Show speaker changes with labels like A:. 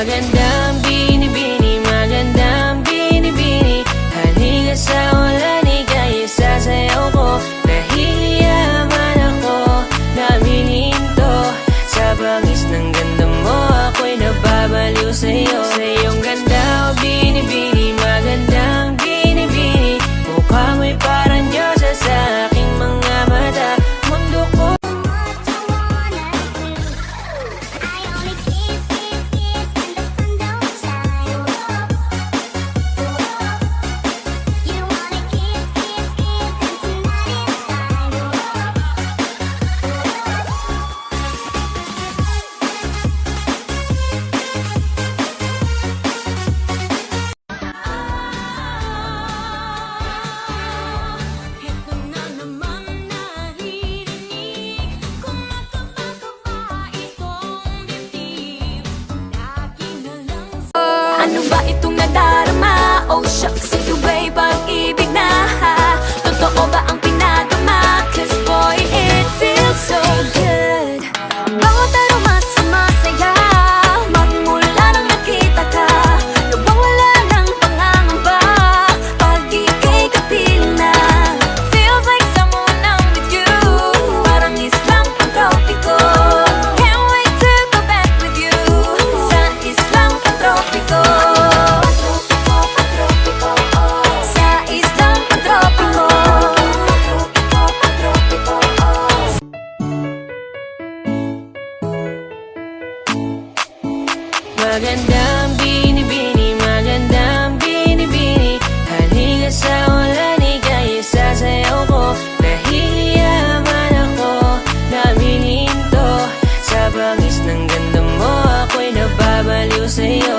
A: Magandang binibini, magandang binibini, halika sa ulan, ika'y sasayaw ko. Nahihiya man ako, namin-hinto sa bangis ng ganda mo, ako'y nababaliw sa'yo. Sa iyong ganda, o binibini, magandang binibini, mukha mo'y parang Diyosa sa aking mga mata. Mundo ko
B: ano ba itong nadarama? Oh shucks, ito ba'y pag-ibig na? Totoo ba ang pinadama? Cause boy, it feels so good. Bawat aroma sumasaya, magmula nang nakita ka, nawawala ng pangangamba pag ika'y kapiling na. Feels like someone I'm with you, parang islang pang-tropiko. Can't wait to go back with you sa islang pang-tropiko.
A: magandang binibini, magandang binibini, halika sa ulan, ika'y sasayaw ko. Nahihiya man ako, namin-hinto sa bangis ng ganda mo, ako'y nababaliw sa'yo.